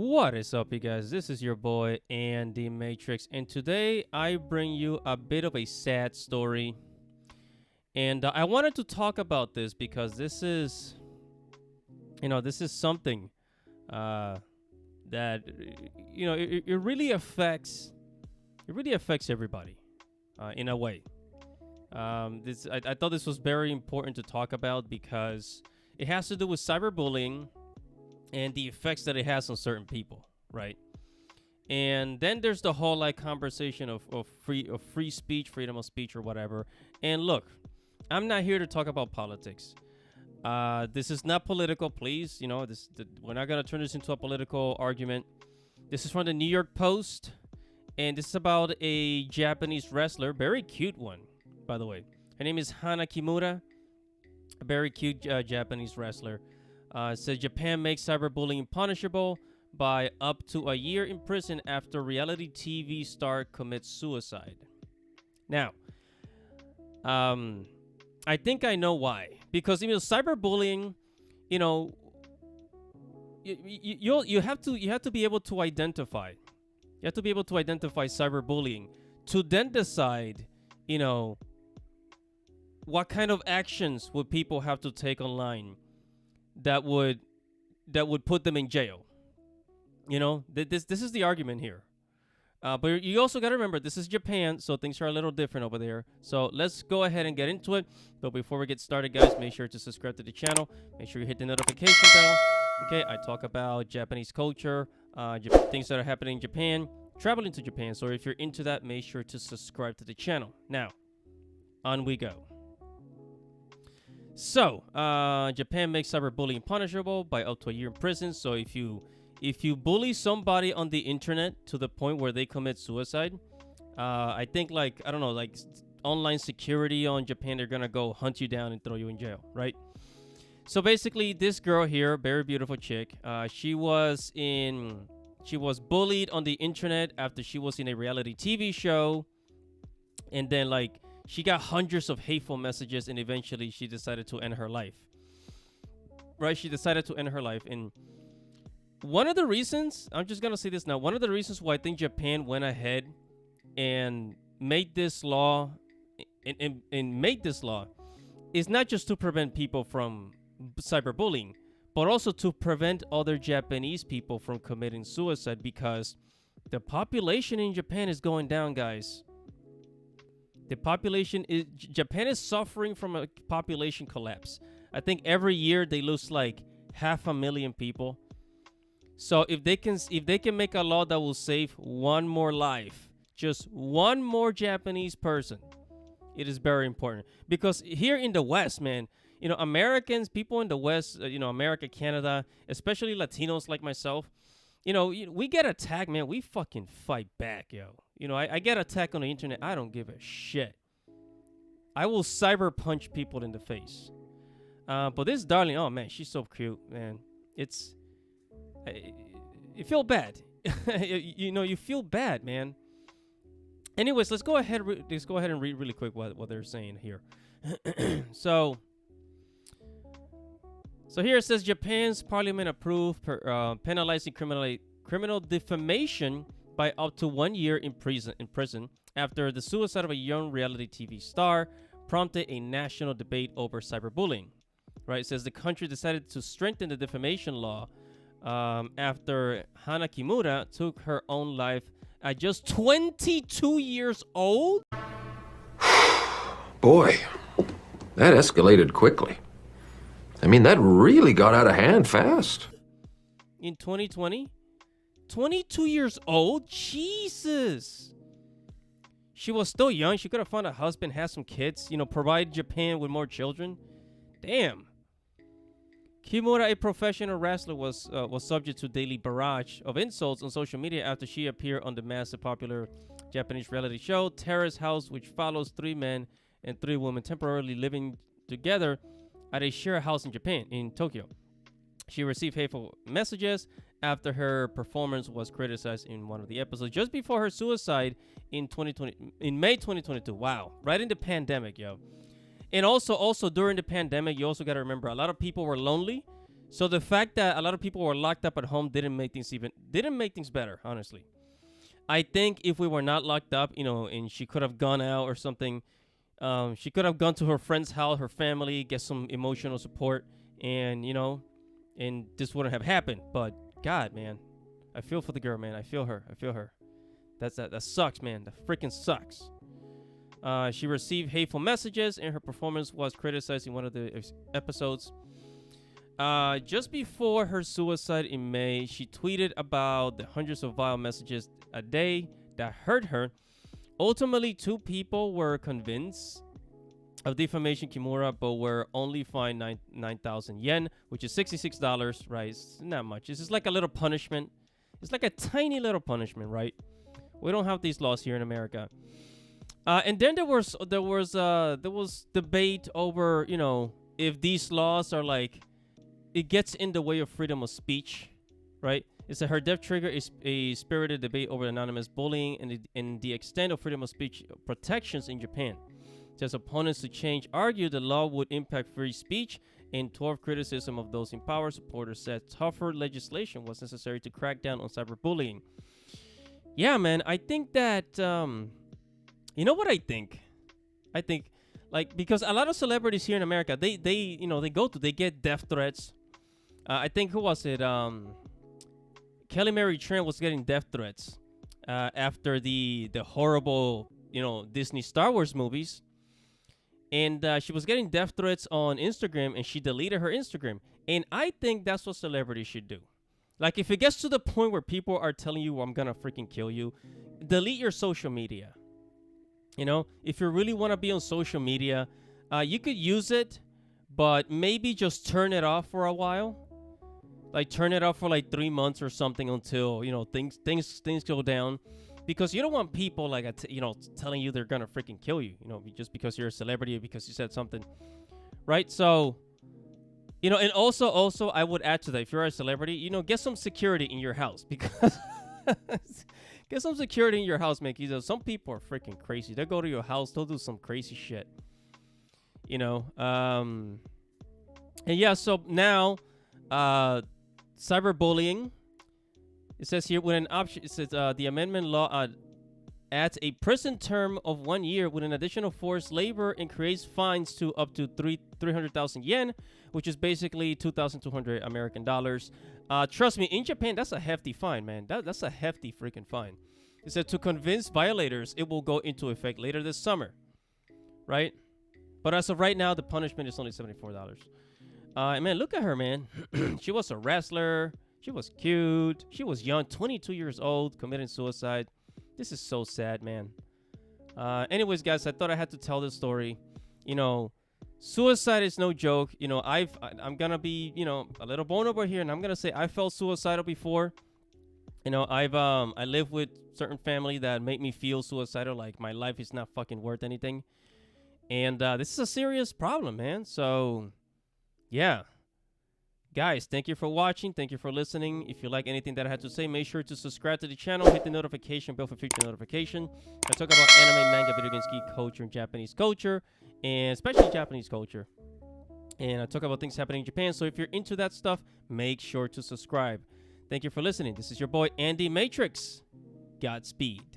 What is up, you guys? This is your boy Andy Matrix, and today I bring you a bit of a sad story. And I wanted to talk about this because this is something that it really affects everybody in a way. I thought this was very important to talk about because it has to do with cyberbullying and the effects that it has on certain people, right? And then there's the whole conversation of free speech, freedom of speech, or whatever. And look, I'm not here to talk about politics. This is not political, please. We're not gonna turn this into a political argument. This is from the New York Post, and this is about a Japanese wrestler, very cute one, by the way. Her name is Hana Kimura, a very cute Japanese wrestler. It says Japan makes cyberbullying punishable by up to a year in prison after reality TV star commits suicide. Now, I think I know why. Because cyberbullying, you have to be able to identify. You have to be able to identify cyberbullying to then decide, what kind of actions would people have to take online that would put them in jail. This is the argument here. But you also got to remember, this is Japan, so things are a little different over there. So let's go ahead and get into it. But before we get started, guys, make sure to subscribe to the channel. Make sure you hit the notification bell. Okay, I talk about Japanese culture, things that are happening in Japan, traveling to Japan. So if you're into that, make sure to subscribe to the channel. Now, on we go. So, Japan makes cyberbullying punishable by up to a year in prison. So if you bully somebody on the internet to the point where they commit suicide, I think online security on Japan, they're gonna go hunt you down and throw you in jail, right? So basically, this girl here, very beautiful chick, she was bullied on the internet after she was in a reality TV show, and then she got hundreds of hateful messages, and eventually she decided to end her life. Right? She decided to end her life. And one of the reasons, I'm just going to say this now, one of the reasons why I think Japan went ahead and made this law is not just to prevent people from cyberbullying, but also to prevent other Japanese people from committing suicide, because the population in Japan is going down, guys. Japan is suffering from a population collapse. I think every year they lose 500,000 people. So if they can make a law that will save one more life, just one more Japanese person, it is very important. Because here in the West, man, Americans, people in the West, America, Canada, especially Latinos like myself, we get attacked, man. We fucking fight back, yo. I get attacked on the internet. I don't give a shit. I will cyber punch people in the face. But this darling, oh man, she's so cute, man. You feel bad. You feel bad, man. Anyways, let's go ahead and read really quick what they're saying here. So here it says Japan's parliament approved penalizing criminal defamation by up to 1 year in prison after the suicide of a young reality TV star prompted a national debate over cyberbullying. Right? It says the country decided to strengthen the defamation law after Hana Kimura took her own life at just 22 years old. Boy, that escalated quickly. I mean, that really got out of hand fast. In 2020? 22 years old? Jesus! She was still young. She could have found a husband, had some kids, provide Japan with more children. Damn. Kimura, a professional wrestler, was subject to daily barrage of insults on social media after she appeared on the massive popular Japanese reality show Terrace House, which follows 3 men and 3 women temporarily living together at a shared house in Tokyo. She received hateful messages after her performance was criticized in one of the episodes just before her suicide in May 2022. Wow, right in the pandemic, yo. And also during the pandemic, you also got to remember a lot of people were lonely. So the fact that a lot of people were locked up at home didn't make things better, honestly. I think if we were not locked up, and she could have gone out or something, she could have gone to her friend's house, her family, get some emotional support, and and this wouldn't have happened. But God, man, I feel for the girl, man. I feel her. That sucks, man. That freaking sucks. She received hateful messages, and her performance was criticized in one of the episodes. Just before her suicide in May, she tweeted about the hundreds of vile messages a day that hurt her. Ultimately, 2 people were convinced of defamation Kimura, but were only fined 9,000 yen, which is $66, right? It's not much. It's just like a little punishment. It's like a tiny little punishment, right? We don't have these laws here in America. And then there was debate over, if these laws are like, it gets in the way of freedom of speech, right? It's that her death trigger is a spirited debate over anonymous bullying and the extent of freedom of speech protections in Japan. As opponents to change argued the law would impact free speech, and 12 criticism of those in power. Supporters said tougher legislation was necessary to crack down on cyberbullying. Yeah, man, I think that, you know what I think? I think, like, because a lot of celebrities here in America, they get death threats. I think, who was it? Kelly Mary Tran was getting death threats after the horrible, Disney Star Wars movies. And she was getting death threats on Instagram, and she deleted her Instagram. And I think that's what celebrities should do. Like, if it gets to the point where people are telling you, I'm going to freaking kill you, delete your social media. If you really want to be on social media, you could use it, but maybe just turn it off for a while. Like, turn it off for like 3 months or something until, things go down. Because you don't want people like, telling you they're going to freaking kill you, just because you're a celebrity or because you said something. Right? So, and also I would add to that, if you're a celebrity, get some security in your house, because get some security in your house, man. Some people are freaking crazy. They'll go to your house, they'll do some crazy shit. And yeah, so now, cyberbullying. It says here, with an option, it says the amendment law adds a prison term of 1 year with an additional forced labor and creates fines to up to 300,000 yen, which is basically 2,200 American dollars. Trust me, in Japan, that's a hefty fine, man. That's a hefty freaking fine. It said to convince violators, it will go into effect later this summer, right? But as of right now, the punishment is only $74. And man, look at her, man. She was a wrestler. She was cute. She was young, 22 years old, committing suicide. This is so sad, man. Anyways, guys, I thought I had to tell this story. Suicide is no joke. I'm gonna be, a little vulnerable here, and I'm gonna say I felt suicidal before. I live with certain family that make me feel suicidal, like my life is not fucking worth anything. And this is a serious problem, man. So, yeah. Guys, thank you for watching. Thank you for listening. If you like anything that I had to say, make sure to subscribe to the channel. Hit the notification bell for future notification. I talk about anime, manga, video games, geek culture, and Japanese culture, and especially Japanese culture. And I talk about things happening in Japan. So if you're into that stuff, make sure to subscribe. Thank you for listening. This is your boy, Andy Matrix. Godspeed.